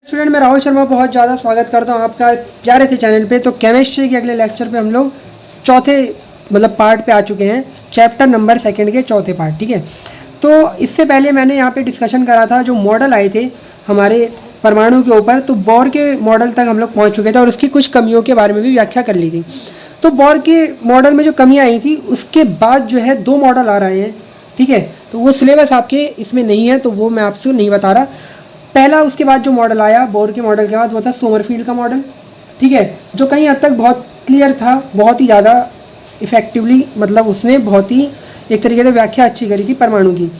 Student, मैं राहुल शर्मा बहुत ज़्यादा स्वागत करता हूँ आपका प्यारे से चैनल पे। तो केमिस्ट्री के अगले लेक्चर पे हम लोग चौथे पार्ट पे आ चुके हैं, चैप्टर नंबर 2 के चौथे पार्ट। ठीक है, तो इससे पहले मैंने यहाँ पे डिस्कशन करा था, जो मॉडल आए थे हमारे परमाणु के ऊपर, तो बोर के मॉडल तक हम लोग पहुँच चुके थे और उसकी कुछ कमियों के बारे में भी व्याख्या कर ली थी। तो बोर के मॉडल में जो कमियाँ आई थी, उसके बाद जो है 2 मॉडल आ रहे हैं। ठीक है, तो वो सिलेबस आपके इसमें नहीं है, तो वो मैं आपसे नहीं बता रहा। पहला उसके बाद जो मॉडल आया बोर के मॉडल के बाद, वो था सोमरफील्ड का मॉडल। ठीक है, जो कहीं हद तक बहुत क्लियर था, बहुत ही ज़्यादा इफेक्टिवली, मतलब उसने बहुत ही एक तरीके से व्याख्या अच्छी करी थी परमाणु की।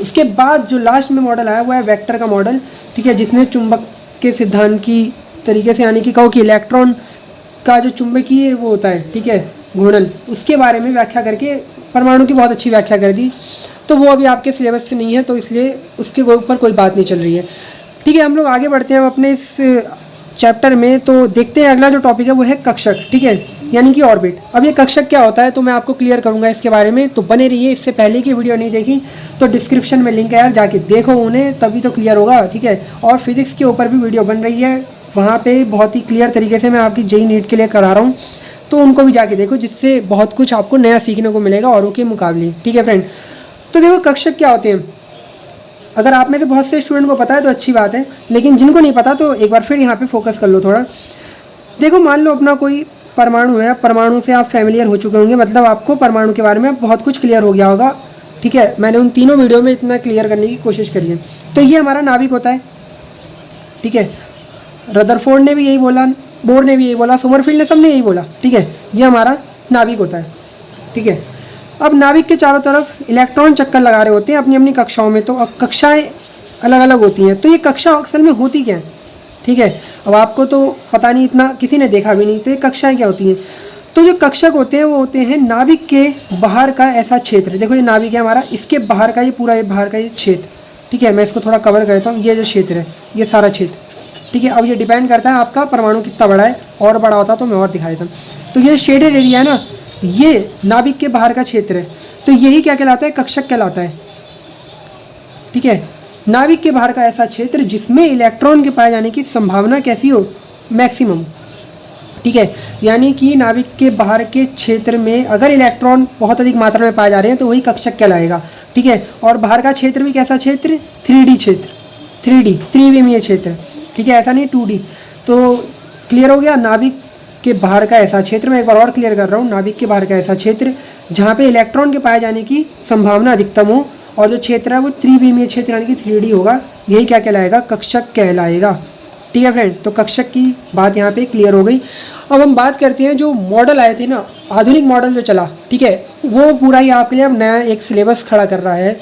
उसके बाद जो लास्ट में मॉडल आया वो है वेक्टर का मॉडल। ठीक है, जिसने चुंबक के सिद्धांत की तरीके से, यानी कि कहो कि इलेक्ट्रॉन का जो चुंबकीय वो होता है, ठीक है, घूर्णन, उसके बारे में व्याख्या करके परमाणु की बहुत अच्छी व्याख्या कर दी। तो वो अभी आपके सिलेबस से नहीं है, तो इसलिए उसके ऊपर कोई बात नहीं चल रही है। ठीक है, हम लोग आगे बढ़ते हैं अपने इस चैप्टर में। तो देखते हैं अगला जो टॉपिक है वो है कक्षक। ठीक है, यानी कि ऑर्बिट। अब ये कक्षक क्या होता है तो मैं आपको क्लियर करूंगा इसके बारे में, तो बने रहिए। इससे पहले की वीडियो नहीं देखी तो डिस्क्रिप्शन में लिंक है यार, जाके देखो उन्हें, तभी तो क्लियर होगा। ठीक है, और फिजिक्स के ऊपर भी वीडियो बन रही है, वहाँ पे बहुत ही क्लियर तरीके से मैं आपकी जेईई नीट के लिए करा रहा हूँ, तो उनको भी जाके देखो, जिससे बहुत कुछ आपको नया सीखने को मिलेगा औरों के मुकाबले। ठीक है फ्रेंड, तो देखो कक्षक क्या होते हैं। अगर आप में से बहुत से स्टूडेंट को पता है तो अच्छी बात है, लेकिन जिनको नहीं पता तो एक बार फिर यहाँ पे फोकस कर लो थोड़ा। देखो, मान लो अपना कोई परमाणु है, परमाणु से आप फैमिलियर हो चुके होंगे, मतलब आपको परमाणु के बारे में बहुत कुछ क्लियर हो गया होगा। ठीक है, मैंने उन तीनों वीडियो में इतना क्लियर करने की कोशिश करी है। तो ये हमारा नाभिक होता है। ठीक है, रदरफोर्ड ने भी यही बोला, बोर ने भी यही बोला, सोमरफील्ड ने, सबने यही बोला। ठीक है, ये हमारा नाभिक होता है। ठीक है, अब नाभिक के चारों तरफ इलेक्ट्रॉन चक्कर लगा रहे होते हैं अपनी अपनी कक्षाओं में। तो अब कक्षाएं अलग अलग होती हैं, तो ये कक्षा असल में होती क्या है? ठीक है, अब आपको तो पता नहीं, इतना किसी ने देखा भी नहीं, तो ये कक्षाएं क्या होती हैं? तो जो कक्षक होते हैं वो होते हैं नाभिक के बाहर का ऐसा क्षेत्र। देखो, ये नाभिक है हमारा, इसके बाहर का ये पूरा, ये बाहर का ये क्षेत्र। ठीक है, मैं इसको थोड़ा कवर करता हूँ। ये जो क्षेत्र है, ये सारा क्षेत्र। ठीक है, अब ये डिपेंड करता है आपका परमाणु कितना बड़ा है, और बड़ा होता तो मैं और दिखा देता हूँ। तो ये शेडेड एरिया है ना, ये नाभिक के बाहर का क्षेत्र है, तो यही क्या कहलाता है? कक्षक कहलाता है। ठीक है, नाभिक के बाहर का ऐसा क्षेत्र जिसमें इलेक्ट्रॉन के पाए जाने की संभावना कैसी हो? मैक्सिमम। ठीक है, यानी कि नाभिक के बाहर के क्षेत्र में अगर इलेक्ट्रॉन बहुत अधिक मात्रा में पाए जा रहे हैं तो वही कक्षक कहलाएगा। ठीक है, और बाहर का क्षेत्र भी कैसा क्षेत्र? 3D क्षेत्र, 3D त्रिविमीय क्षेत्र। ठीक है, ऐसा नहीं 2D। तो क्लियर हो गया, नाभिक के बाहर का ऐसा क्षेत्र। मैं एक बार और क्लियर कर रहा हूँ, नाभिक के बाहर का ऐसा क्षेत्र जहाँ पे इलेक्ट्रॉन के पाए जाने की संभावना अधिकतम हो, और जो क्षेत्र है वो त्रिविमीय क्षेत्र यानी कि 3D होगा, यही क्या कहलाएगा? कक्षक कहलाएगा। ठीक है फ्रेंड, तो कक्षक की बात यहाँ पे क्लियर हो गई। अब हम बात करते हैं जो मॉडल आए थे ना, आधुनिक मॉडल जो चला, ठीक है, वो पूरा ही आपके लिए अब नया एक सिलेबस खड़ा कर रहा है।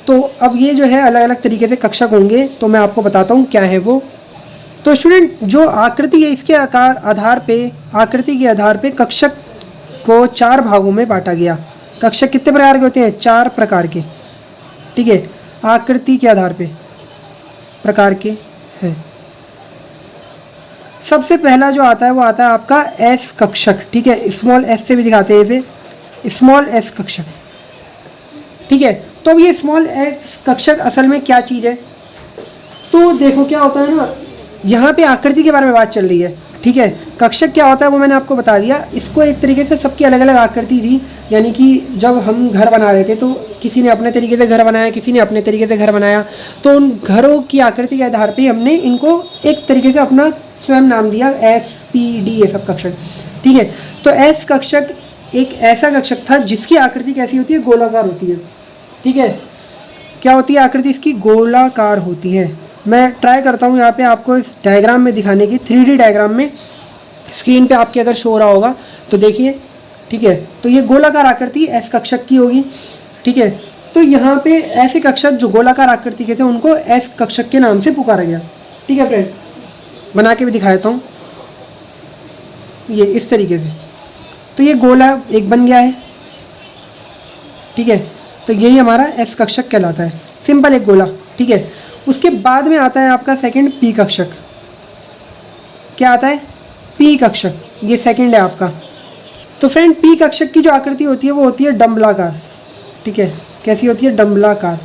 तो अब ये जो है अलग अलग तरीके से कक्षक होंगे, तो मैं आपको बताता हूँ क्या है वो। तो स्टूडेंट, जो आकृति है, इसके आधार पे, आकृति के आधार पे कक्षक को 4 भागों में बांटा गया। कक्षक कितने प्रकार के होते हैं? 4 प्रकार के। ठीक है, आकृति के आधार पे प्रकार के हैं। सबसे पहला जो आता है वो आता है आपका एस कक्षक। ठीक है, स्मॉल एस से भी दिखाते हैं इसे, स्मॉल एस कक्षक। ठीक है, तो अब ये स्मॉल एस कक्षक असल में क्या चीज़ है? तो देखो क्या होता है ना, यहाँ पे आकृति के बारे में बात चल रही है। ठीक है, कक्षक क्या होता है वो मैंने आपको बता दिया। इसको एक तरीके से सबकी अलग अलग आकृति थी, यानी कि जब हम घर बना रहे थे तो किसी ने अपने तरीके से घर बनाया, किसी ने अपने तरीके से घर बनाया, तो उन घरों की आकृति के आधार पे हमने इनको एक तरीके से अपना स्वयं नाम दिया, SPD, ये सब कक्षक। ठीक है, तो एस कक्षक एक ऐसा कक्षक था जिसकी आकृति कैसी होती है? गोलाकार होती है। ठीक है, क्या होती है आकृति इसकी? गोलाकार होती है। मैं ट्राई करता हूँ यहाँ पे आपको इस डायग्राम में दिखाने की, 3D डायग्राम में, स्क्रीन पे आपके अगर शो हो रहा होगा तो देखिए। ठीक है, तो ये गोलाकार आकृति एस कक्षक की होगी। ठीक है, तो यहाँ पे ऐसे कक्षक जो गोलाकार आकृति के थे उनको एस कक्षक के नाम से पुकारा गया। ठीक है फ्रेंड, बना के भी दिखा देता हूँ, ये इस तरीके से। तो ये गोला एक बन गया है। ठीक है, तो यही हमारा एस कक्षक कहलाता है, सिंपल एक गोला। ठीक है, उसके बाद में आता है आपका सेकंड पी कक्षक। क्या आता है? पी कक्षक, ये सेकंड है आपका। तो फ्रेंड, पी कक्षक की जो आकृति होती है वो होती है डंबलाकार। ठीक है, कैसी होती है? डंबलाकार।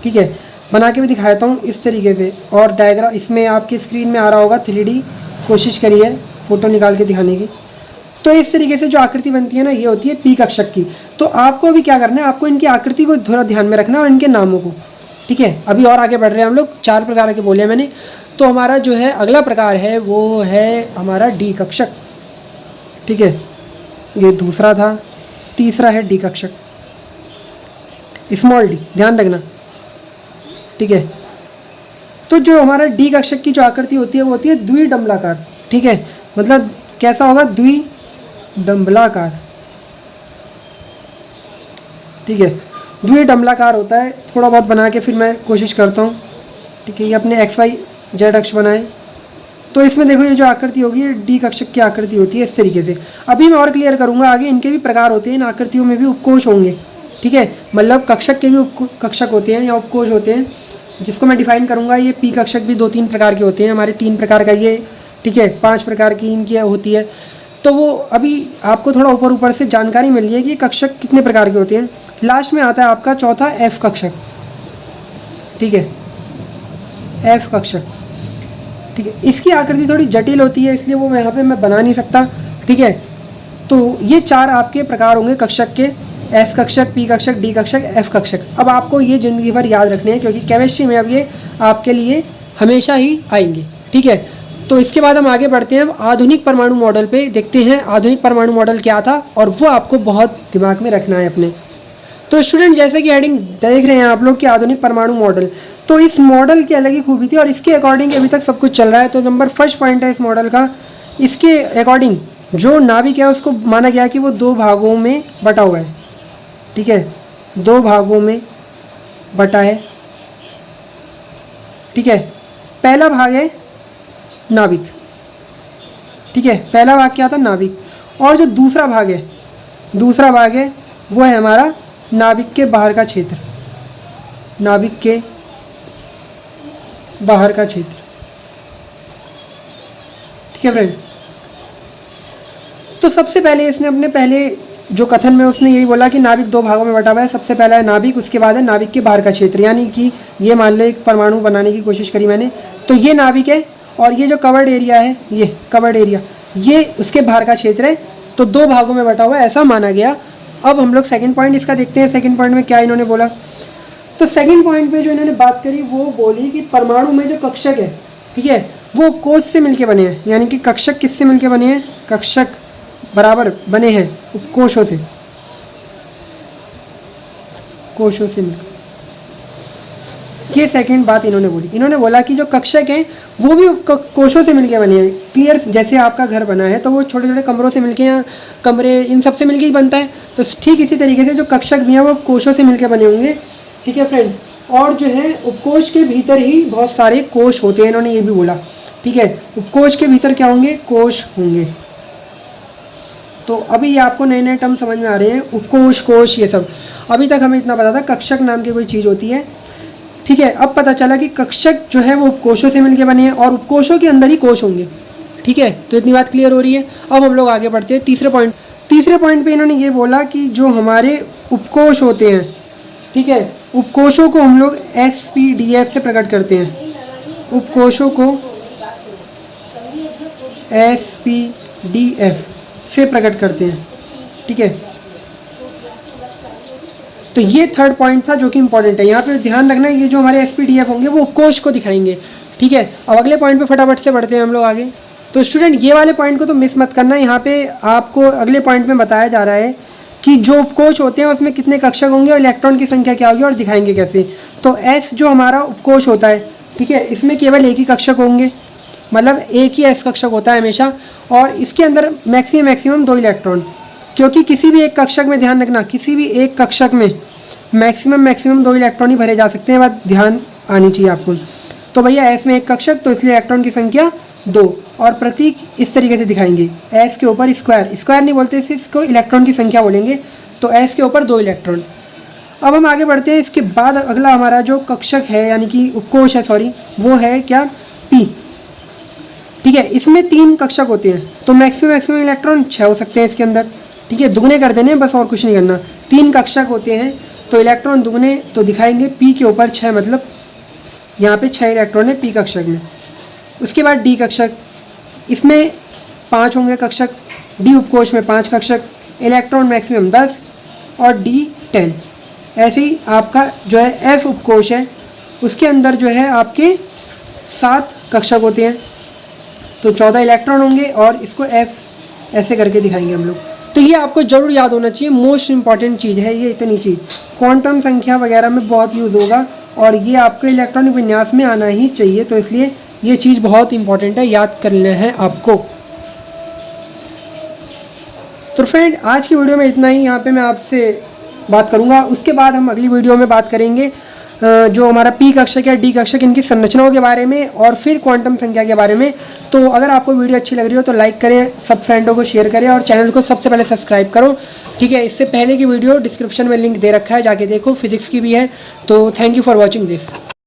ठीक है, बना के भी दिखाता हूँ इस तरीके से। और डायग्राम इसमें आपकी स्क्रीन में आ रहा होगा 3D, कोशिश करिए फ़ोटो निकाल के दिखाने की। तो इस तरीके से जो आकृति बनती है ना, ये होती है पी कक्षक की। तो आपको अभी क्या करना है, आपको इनकी आकृति को थोड़ा ध्यान में रखना है और इनके नामों को, ठीक है। अभी और आगे बढ़ रहे हैं हम लोग, 4 प्रकार के बोले मैंने। तो हमारा जो है अगला प्रकार है वो है हमारा डी कक्षक, ठीक है। ये दूसरा था, तीसरा है डी कक्षक, स्मॉल डी, ध्यान रखना, ठीक है। तो जो हमारा डी कक्षक की जो आकृति होती है वो होती है द्विडंबलाकार, ठीक है। मतलब कैसा होगा, द्विडंबलाकार, ठीक है। द्विडंबलाकार होता है। थोड़ा बहुत बना के फिर मैं कोशिश करता हूँ, ठीक है। ये अपने XYZ अक्ष बनाए। तो इसमें देखो ये जो आकृति होगी ये डी कक्षक की आकृति होती है इस तरीके से। अभी मैं और क्लियर करूँगा आगे, इनके भी प्रकार होते हैं, इन आकृतियों में भी उपकोष होंगे, ठीक है। मतलब कक्षक के भी कक्षक होते हैं या उपकोष होते हैं, जिसको मैं डिफाइन करूँगा। ये पी कक्षक भी 2-3 प्रकार के होते हैं, हमारे 3 प्रकार का ये, ठीक है। 5 प्रकार की इनकी होती है। तो वो अभी आपको थोड़ा ऊपर से जानकारी मिल रही है कि कक्षक कितने प्रकार के होते हैं। लास्ट में आता है आपका चौथा एफ कक्षक, ठीक है, एफ कक्षक, ठीक है। इसकी आकृति थोड़ी जटिल होती है, इसलिए वो यहाँ पे मैं बना नहीं सकता, ठीक है। तो ये 4 आपके प्रकार होंगे कक्षक के, एस कक्षक, पी कक्षक, डी कक्षक, एफ कक्षक। अब आपको ये ज़िंदगी भर याद रखने हैं, क्योंकि केमिस्ट्री में अब ये आपके लिए हमेशा ही आएंगे, ठीक है। तो इसके बाद हम आगे बढ़ते हैं, आधुनिक परमाणु मॉडल पे देखते हैं आधुनिक परमाणु मॉडल क्या था, और वो आपको बहुत दिमाग में रखना है अपने। तो स्टूडेंट, जैसे कि हेडिंग देख रहे हैं आप लोग कि आधुनिक परमाणु मॉडल, तो इस मॉडल की अलग ही खूबी थी और इसके अकॉर्डिंग अभी तक सब कुछ चल रहा है। तो नंबर फर्स्ट पॉइंट है इस मॉडल का, इसके अकॉर्डिंग जो नाभिक है उसको माना गया कि वो 2 भागों में बटा हुआ है, ठीक है, 2 भागों में बटा है, ठीक है। पहला भाग है नाभिक, ठीक है, पहला भाग क्या था, नाभिक। और जो दूसरा भाग है वो है हमारा नाभिक के बाहर का क्षेत्र, नाभिक के बाहर का क्षेत्र, ठीक है फ्रेंड। तो सबसे पहले इसने अपने पहले जो कथन में उसने यही बोला कि नाभिक 2 भागों में बटा हुआ है। सबसे पहला है नाभिक, उसके बाद है नाभिक के बाहर का क्षेत्र। यानी कि ये मान लो एक परमाणु बनाने की कोशिश करी मैंने, तो ये नाभिक है और ये जो कवर्ड एरिया है, ये कवर्ड एरिया, ये उसके बाहर का क्षेत्र है। तो 2 भागों में बटा हुआ है, ऐसा माना गया। अब हम लोग सेकंड पॉइंट इसका देखते हैं। सेकंड पॉइंट में क्या इन्होंने बोला, तो सेकंड पॉइंट पे जो इन्होंने बात करी वो बोली कि परमाणु में जो कक्षक है, ठीक है, वो उपकोष से मिलके बने हैं। यानी कि कक्षक किससे मिलके बने हैं, कक्षक बराबर बने हैं उपकोषों से, कोषों से मिलकर। ये सेकंड बात इन्होंने बोली। इन्होंने बोला कि जो कक्षक हैं वो भी कोषों से मिलके बने हैं। क्लियर, जैसे आपका घर बना है तो वो छोटे छोटे कमरों से मिलके या कमरे इन सब से मिलके ही बनता है, तो ठीक इसी तरीके से जो कक्षक भी हैं वो कोषों से मिलके बने होंगे, ठीक है फ्रेंड। और जो है उपकोष के भीतर ही बहुत सारे कोष होते हैं, इन्होंने ये भी बोला, ठीक है। उपकोष के भीतर क्या होंगे, कोष होंगे। तो अभी ये आपको नए नए टर्म समझ में आ रहे हैं, उपकोष, कोष, ये सब। अभी तक हमें इतना पता था कक्षक नाम की कोई चीज़ होती है, ठीक है। अब पता चला कि कक्षक जो है वो उपकोषों से मिलके बने हैं और उपकोषों के अंदर ही कोष होंगे, ठीक है। तो इतनी बात क्लियर हो रही है। अब हम लोग आगे बढ़ते हैं तीसरे पॉइंट। तीसरे पॉइंट पे इन्होंने ये बोला कि जो हमारे उपकोष होते हैं, ठीक है, उपकोषों को हम लोग SPDF से प्रकट करते हैं। उपकोषों को SPDF से प्रकट करते हैं, ठीक है। तो ये थर्ड पॉइंट था जो कि इंपॉर्टेंट है। यहाँ पे ध्यान रखना, ये जो हमारे SPDF होंगे वो उपकोष को दिखाएंगे, ठीक है। अब अगले पॉइंट पे फटाफट से बढ़ते हैं हम लोग आगे। तो स्टूडेंट, ये वाले पॉइंट को तो मिस मत करना। यहाँ पे आपको अगले पॉइंट में बताया जा रहा है कि जो उपकोष होते हैं उसमें कितने कक्षक होंगे और इलेक्ट्रॉन की संख्या क्या होगी और दिखाएंगे कैसे। तो S जो हमारा उपकोष होता है, ठीक है, इसमें केवल एक ही कक्षक होंगे, मतलब एक ही S कक्षक होता है हमेशा, और इसके अंदर मैक्सिमम 2 इलेक्ट्रॉन। क्योंकि किसी भी एक कक्षक में, ध्यान रखना, किसी भी एक कक्षक में मैक्सिमम 2 इलेक्ट्रॉन ही भरे जा सकते हैं, बात ध्यान आनी चाहिए आपको। तो भैया S में एक कक्षक, तो इसलिए इलेक्ट्रॉन की संख्या 2, और प्रतीक इस तरीके से दिखाएंगे, S के ऊपर स्क्वायर नहीं बोलते इसको, इलेक्ट्रॉन की संख्या बोलेंगे। तो S के ऊपर 2 इलेक्ट्रॉन। अब हम आगे बढ़ते हैं। इसके बाद अगला हमारा जो कक्षक है, यानी कि उपकोष है, सॉरी, वो है क्या, P, ठीक है। इसमें 3 कक्षक होते हैं, तो मैक्सिमम इलेक्ट्रॉन 6 हो सकते हैं इसके अंदर, ठीक है। दुगने कर देने बस, और कुछ नहीं करना। 3 कक्षक होते हैं तो इलेक्ट्रॉन दुगने तो दिखाएंगे, P के ऊपर 6 मतलब यहाँ पे 6 इलेक्ट्रॉन है p कक्षक में। उसके बाद d कक्षक, इसमें 5 होंगे कक्षक, d उपकोष में 5 कक्षक, इलेक्ट्रॉन मैक्सिमम 10 और d 10। ऐसे ही आपका जो है f उपकोष है, उसके अंदर जो है आपके 7 कक्षक होते हैं, तो 14 इलेक्ट्रॉन होंगे और इसको f ऐसे करके दिखाएंगे हम लोग। तो ये आपको ज़रूर याद होना चाहिए, मोस्ट इंपॉर्टेंट चीज़ है ये। इतनी चीज़ क्वांटम संख्या वगैरह में बहुत यूज़ होगा और ये आपके इलेक्ट्रॉनिक विन्यास में आना ही चाहिए, तो इसलिए ये चीज़ बहुत इंपॉर्टेंट है, याद करना है आपको। तो फ्रेंड आज की वीडियो में इतना ही, यहाँ पे मैं आपसे बात करूँगा। उसके बाद हम अगली वीडियो में बात करेंगे जो हमारा p कक्षक या d कक्षक, इनकी संरचनाओं के बारे में और फिर क्वांटम संख्या के बारे में। तो अगर आपको वीडियो अच्छी लग रही हो तो लाइक करें, सब फ्रेंडों को शेयर करें और चैनल को सबसे पहले सब्सक्राइब करो, ठीक है। इससे पहले की वीडियो डिस्क्रिप्शन में लिंक दे रखा है, जाके देखो, फिजिक्स की भी है। तो thank you for watching this.